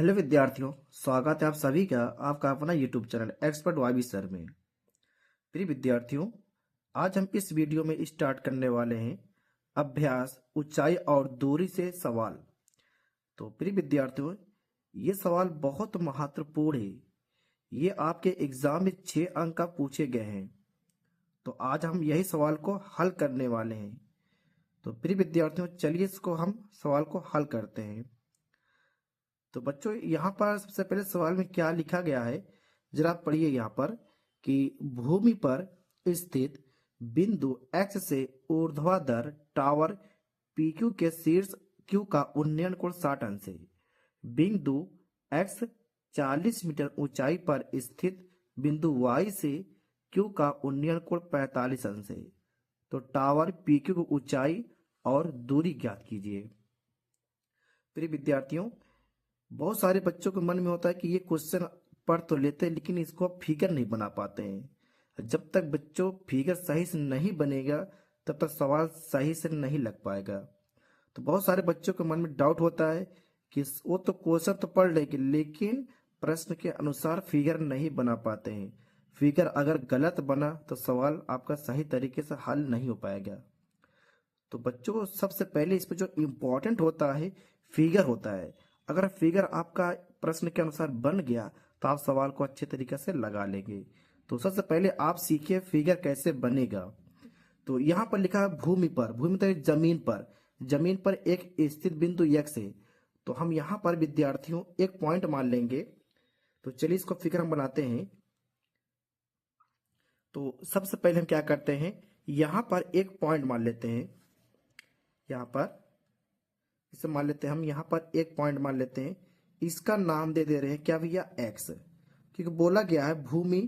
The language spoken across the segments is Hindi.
हेलो विद्यार्थियों, स्वागत है आप सभी का आपका अपना YouTube channel expert YB sir में। प्रिय विद्यार्थियों, आज हम इस वीडियो में स्टार्ट करने वाले हैं अभ्यास ऊंचाई और दूरी से सवाल। तो प्रिय विद्यार्थियों, ये सवाल बहुत महत्वपूर्ण है। ये आपके एग्जाम में 6 अंक का पूछे गए हैं। तो आज हम यही सवाल को हल करने वाले हैं। तो प्रिय विद्यार्थियों, चलिए इसको हम सवाल को हल करते हैं। तो बच्चों, यहाँ पर सबसे पहले सवाल में क्या लिखा गया है जरा पढ़िए। यहाँ पर कि भूमि पर स्थित बिंदु एक्स से ऊर्ध्वाधर टावर पीक्यू के शीर्ष क्यू का उन्नयन कोण 60 अंश है। बिंदु एक्स 40 मीटर ऊंचाई पर स्थित बिंदु वाई से क्यू का उन्नयन कोण 45 अंश है। तो टावर पीक्यू की ऊंचाई और दूरी ज्ञात कीजिए। प्रिय विद्यार्थियों, बहुत सारे बच्चों के मन में होता है कि ये क्वेश्चन पढ़ तो लेते हैं लेकिन इसको फिगर नहीं बना पाते हैं। जब तक बच्चों फिगर सही से नहीं बनेगा तब तक सवाल सही से नहीं लग पाएगा। तो बहुत सारे बच्चों के मन में डाउट होता है कि वो तो क्वेश्चन तो पढ़ लेंगे लेकिन प्रश्न के अनुसार फिगर नहीं बना पाते हैं। फिगर अगर गलत बना तो सवाल आपका सही तरीके से हल नहीं हो पाएगा। तो बच्चों, सबसे पहले इसमें जो इम्पोर्टेंट होता है फिगर होता है। अगर फिगर आपका प्रश्न के अनुसार बन गया तो आप सवाल को अच्छे तरीके से लगा लेंगे। तो सबसे पहले आप सीखिए फिगर कैसे बनेगा। तो यहाँ पर लिखा है भूमि पर। भूमि तो जमीन पर एक स्थित बिंदु एक्स है। तो हम यहाँ पर विद्यार्थियों एक पॉइंट मान लेंगे। तो चलिए इसको फिगर हम बनाते हैं। तो सबसे पहले हम क्या करते हैं, यहाँ पर एक पॉइंट मान लेते हैं। यहाँ पर इसे मान लेते हैं, हम यहाँ पर एक पॉइंट मान लेते हैं। इसका नाम दे रहे हैं क्या भैया, एक्स, क्योंकि बोला गया है भूमि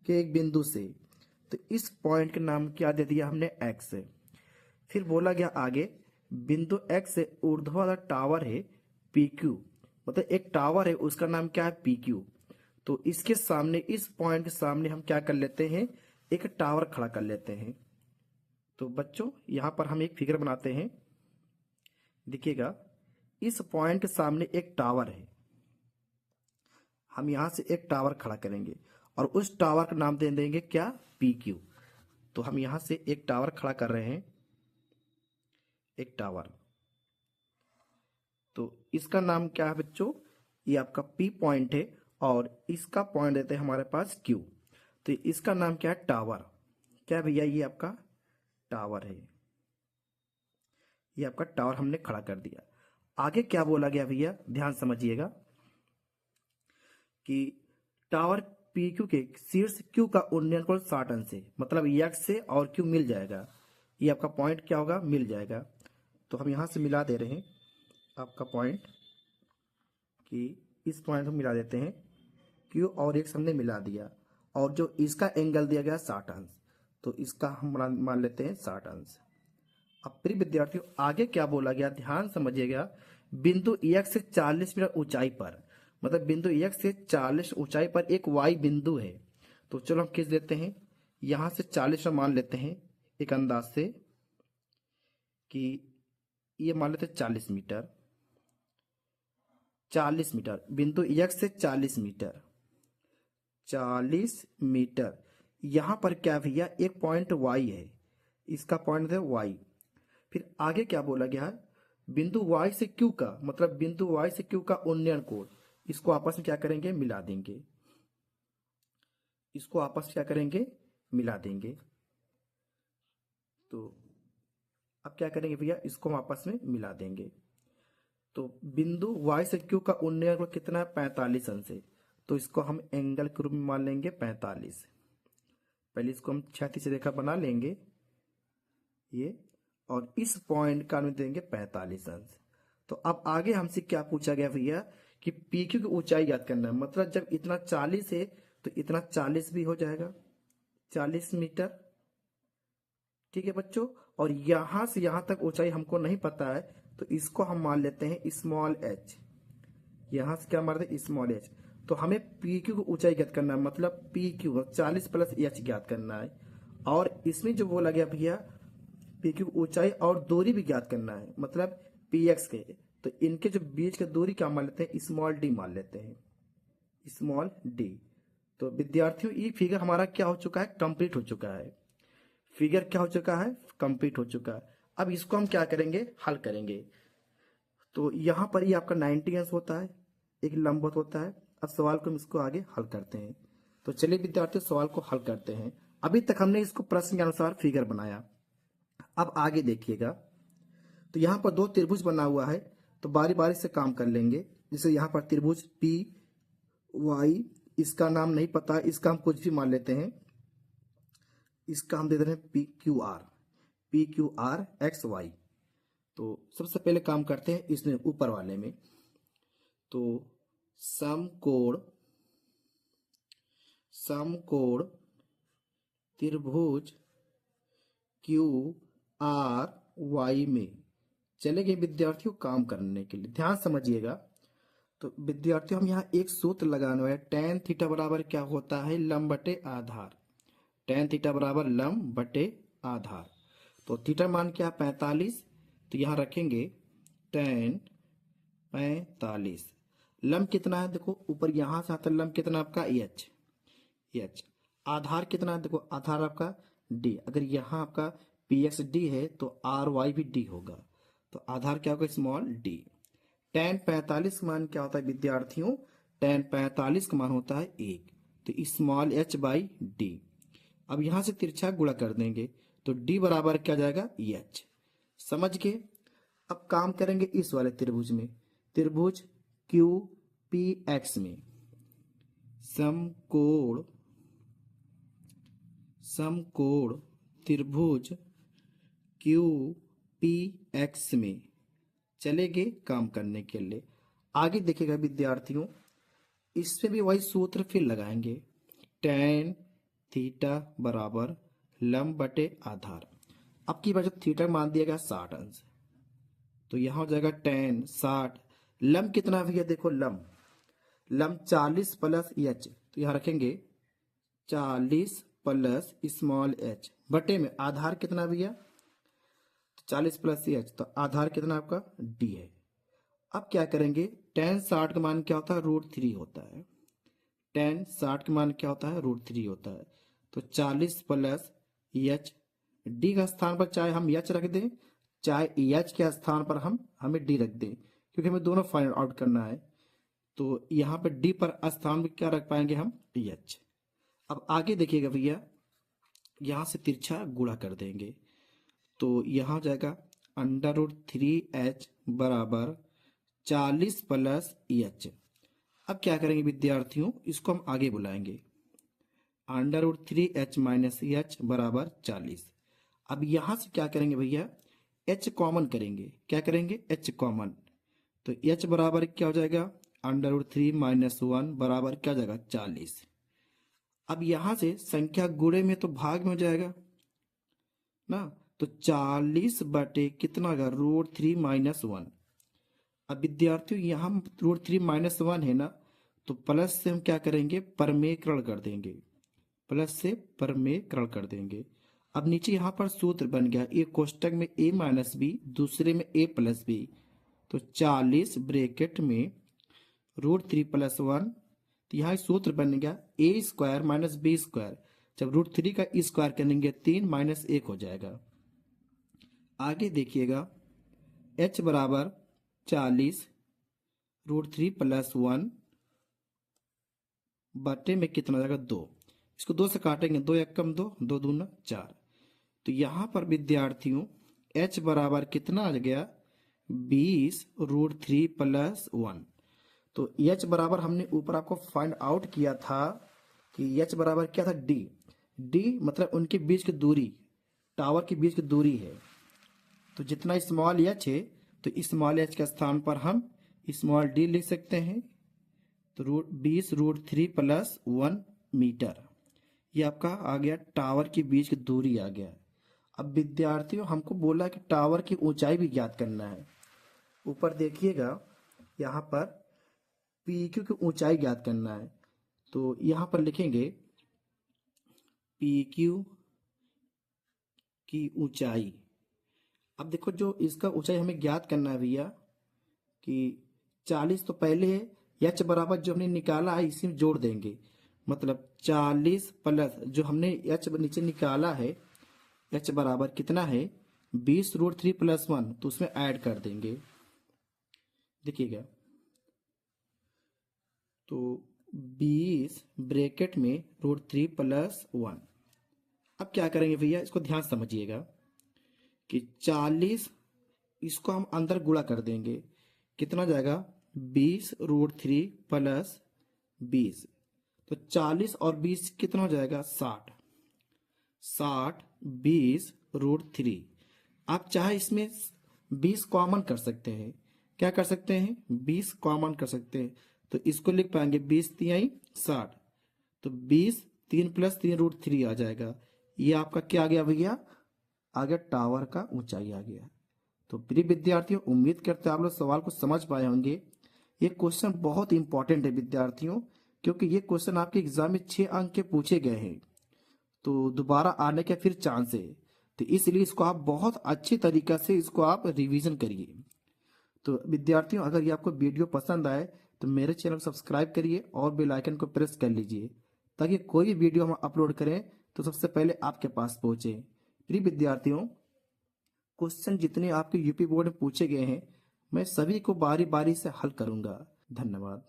के एक बिंदु से। तो इस पॉइंट के नाम क्या दे दिया हमने, एक्स। फिर बोला गया आगे बिंदु एक्स से ऊर्ध्वाधर टावर है पी क्यू, मतलब एक टावर है उसका नाम क्या है, पी क्यू। तो इसके सामने, इस पॉइंट के सामने हम क्या कर लेते हैं, एक टावर खड़ा कर लेते हैं। तो बच्चों, यहाँ पर हम एक फिगर बनाते हैं। देखिएगा, इस पॉइंट के सामने एक टावर है। हम यहां से एक टावर खड़ा करेंगे और उस टावर का नाम दे देंगे क्या, पी क्यू। तो हम यहां से एक टावर खड़ा कर रहे हैं, एक टावर। तो इसका नाम क्या है बच्चों, ये आपका पी पॉइंट है और इसका पॉइंट देते हैं हमारे पास क्यू। तो इसका नाम क्या है, टावर। क्या भैया, ये आपका टावर है। ये आपका टावर हमने खड़ा कर दिया। आगे क्या बोला गया भैया, ध्यान समझिएगा कि टावर पी क्यू के शीर्ष क्यू का उन्नयन कोण 60 अंश है। मतलब एक्स से और क्यू मिल जाएगा। ये आपका पॉइंट क्या होगा, मिल जाएगा। तो हम यहां से मिला दे रहे हैं आपका पॉइंट, कि इस पॉइंट को मिला देते हैं। क्यू और एक्स हमने मिला दिया और जो इसका एंगल दिया गया 60 अंश, तो इसका हम मान लेते हैं 60 अंश। अब प्रिय विद्यार्थियों, आगे क्या बोला गया, ध्यान समझिएगा। बिंदु एक्स से 40 मीटर ऊंचाई पर, मतलब बिंदु एक्स से 40 ऊंचाई पर एक वाई बिंदु है। तो चलो हम खींच लेते हैं, यहां से 40 मान लेते हैं एक अंदाज से, कि ये मान लेते हैं 40 मीटर। 40 मीटर बिंदु एक्स से 40 मीटर, 40 मीटर। यहां पर क्या भैया, एक पॉइंट वाई है, इसका पॉइंट है वाई। फिर आगे क्या बोला गया है, बिंदु y से q का, मतलब बिंदु y से q का उन्नयन कोण, इसको आपस में क्या करेंगे, मिला देंगे। इसको आपस में क्या करेंगे, मिला देंगे। तो अब क्या करेंगे भैया, इसको हम आपस में मिला देंगे। तो बिंदु y से q का उन्नयन कोण कितना है, 45 अंश है। तो इसको हम एंगल के रूप में मान लेंगे 45। पहले इसको हम क्षैतिज रेखा बना लेंगे ये, और इस पॉइंट का हम देंगे 45 अंश। तो अब आगे हमसे क्या पूछा गया भैया, कि पी क्यू की ऊंचाई याद करना है। मतलब जब इतना 40 है तो इतना 40 भी हो जाएगा, 40 मीटर। ठीक है बच्चों, और यहां से यहां तक ऊंचाई हमको नहीं पता है, तो इसको हम मान लेते हैं स्मॉल एच। यहां से क्या मारते हैं, स्मॉल एच। तो हमें पी क्यू की ऊंचाई ज्ञात करना है, मतलब पी क्यू 40 प्लस एच ज्ञात करना है। और इसमें जो बोला गया भैया, पी क्यू ऊंचाई और दूरी भी ज्ञात करना है, मतलब पी एक्स के। तो इनके जो बीच की दूरी क्या मान लेते हैं, स्मॉल डी मान लेते हैं, स्मॉल डी। तो विद्यार्थियों ये फिगर हमारा क्या हो चुका है, कंप्लीट हो चुका है। फिगर क्या हो चुका है, कंप्लीट हो चुका है। अब इसको हम क्या करेंगे, हल करेंगे। तो यहाँ पर ये आपका 90 अंश होता है, एक लंबवत होता है। अब सवाल को हम इसको आगे हल करते हैं। तो चलिए विद्यार्थियों सवाल को हल करते हैं। अभी तक हमने इसको प्रश्न के अनुसार फिगर बनाया। अब आगे देखिएगा, तो यहाँ पर दो त्रिभुज बना हुआ है, तो बारी बारी से काम कर लेंगे। जैसे यहाँ पर त्रिभुज पी वाई, इसका नाम नहीं पता, इसका हम कुछ भी मान लेते हैं। इसका हम दे दे रहे हैं P Q R X Y. तो सबसे पहले काम करते हैं इसमें ऊपर वाले में। तो समकोण त्रिभुज क्यू आर वाई में चलेंगे विद्यार्थियों काम करने के लिए। ध्यान समझिएगा। तो विद्यार्थियों हम यहाँ एक सूत्र लगाने वाले, tan थीटा बराबर क्या होता है, लंब बटे आधार। tan थीटा बराबर लंब बटे आधार। तो थीटा मान क्या 45, तो यहाँ रखेंगे tan 45। लंब कितना है देखो, ऊपर यहाँ से आता लंब कितना आपका एच। आधार कितना है देखो, आधार आपका डी। अगर यहाँ आपका पी एक्स डी है तो आर वाई भी डी होगा। तो आधार क्या होगा, स्मॉल डी। tan 45 का मान क्या होता है विद्यार्थियों, tan 45 का मान होता है 1। तो स्मॉल एच बाई डी। अब यहां से तिरछा गुणा कर देंगे, तो डी बराबर क्या जाएगा, एच। समझ गए। अब काम करेंगे इस वाले त्रिभुज में, त्रिभुज क्यू पी एक्स में। समकोण त्रिभुज क्यू पी एक्स में चलेंगे काम करने के लिए। आगे देखिएगा विद्यार्थियों, इसमें भी वही सूत्र फिर लगाएंगे, tan थीटा बराबर लंब बटे आधार। अब की बार जो थीटा मान दिया गया 60 अंश, तो यहां हो जाएगा tan 60। लंब कितना भैया देखो, लंब 40 प्लस एच, तो यहां रखेंगे 40 प्लस स्मॉल एच बटे में आधार कितना भैया, 40 प्लस एच, तो आधार कितना आपका डी है। अब क्या करेंगे, tan 60 का मान क्या होता है, √3 होता है। tan 60 का मान क्या होता है, √3 होता है। तो 40 प्लस एच, डी का स्थान पर चाहे हम एच रख दें, चाहे एच के स्थान पर हमें डी रख दें, क्योंकि हमें दोनों फाइंड आउट करना है। तो यहाँ पर डी पर स्थान में क्या रख पाएंगे हम, एच। अब आगे देखिएगा भैया, यहाँ से तिरछा गुणा कर देंगे, तो यहाँ हो जाएगा √3h बराबर 40 प्लस एच। अब क्या करेंगे विद्यार्थियों, इसको हम आगे बुलाएंगे, √3h माइनस एच बराबर 40। अब यहां से क्या करेंगे भैया, h कॉमन करेंगे। क्या करेंगे, h कॉमन। तो h बराबर क्या हो जाएगा, √3 माइनस 1 बराबर क्या हो जाएगा, 40। अब यहां से संख्या गुणे में तो भाग में हो जाएगा ना, तो 40 बटे कितना होगा, √3 माइनस 1। अब विद्यार्थियों यहाँ √3 माइनस 1 है ना, तो प्लस से हम क्या करेंगे, परमेयकरण कर देंगे, प्लस से परमेयकरण कर देंगे। अब नीचे यहाँ पर सूत्र बन गया, एक कोष्टक में a माइनस बी, दूसरे में a प्लस बी। तो 40 ब्रैकेट में √3 प्लस 1, तो यहाँ सूत्र बन गया a square minus B square. जब √3 का स्क्वायर करेंगे 3 माइनस 1 हो जाएगा। आगे देखिएगा, h बराबर 40 √3 प्लस 1 बटे में कितना हो जाएगा, 2। इसको 2 से काटेंगे, 2 एकम 2, 2 दूना 4। तो यहाँ पर विद्यार्थियों h बराबर कितना आ गया, 20 √3 प्लस 1। तो h बराबर हमने ऊपर आपको फाइंड आउट किया था कि h बराबर क्या था, d मतलब उनके बीच की दूरी, टावर के बीच की दूरी है। तो जितना स्मॉल h है, तो स्मॉल h के स्थान पर हम स्मॉल d लिख सकते हैं। तो 20 √3 प्लस 1 मीटर, ये आपका आ गया टावर के बीच की दूरी आ गया। अब विद्यार्थियों हमको बोला कि टावर की ऊंचाई भी ज्ञात करना है। ऊपर देखिएगा, यहाँ पर पी क्यू की ऊंचाई ज्ञात करना है। तो यहाँ पर लिखेंगे पी क्यू की ऊंचाई। अब देखो जो इसका ऊंचाई हमें ज्ञात करना है भैया, कि 40 तो पहले है, एच बराबर जो हमने निकाला है इसी में जोड़ देंगे। मतलब 40 प्लस जो हमने एच नीचे निकाला है, एच बराबर कितना है 20√3 + 1, तो उसमें ऐड कर देंगे। देखिएगा तो 20 ब्रैकेट में √3 + 1। अब क्या करेंगे भैया, इसको ध्यान समझिएगा कि 40 इसको हम अंदर गुणा कर देंगे, कितना हो जाएगा 20√3 + 20, तो 40 और 20 कितना हो जाएगा 60। 60 20√3। आप चाहे इसमें 20 कॉमन कर सकते हैं। क्या कर सकते हैं 20 कॉमन कर सकते हैं, तो इसको लिख पाएंगे 20 तिहाई 60, तो 20 3 + 3√3 आ जाएगा। ये आपका क्या आ गया भैया, आ गया टावर का ऊंचाई आ गया। तो प्रिय विद्यार्थियों, उम्मीद करते हैं आप लोग सवाल को समझ पाए होंगे। ये क्वेश्चन बहुत इंपॉर्टेंट है विद्यार्थियों, क्योंकि ये क्वेश्चन आपके एग्जाम में 6 अंक के पूछे गए हैं, तो दोबारा आने के फिर चांस है। तो इसलिए इसको आप बहुत अच्छी तरीके से इसको आप रिवीजन करिए। तो विद्यार्थियों, अगर ये आपको वीडियो पसंद आए तो मेरे चैनल को सब्सक्राइब करिए और बेल आइकन को प्रेस कर लीजिए, ताकि कोई भी वीडियो हम अपलोड करें तो सबसे पहले आपके पास पहुंचे। प्रिय विद्यार्थियों, क्वेश्चन जितने आपके यूपी बोर्ड में पूछे गए हैं मैं सभी को बारी बारी से हल करूंगा। धन्यवाद।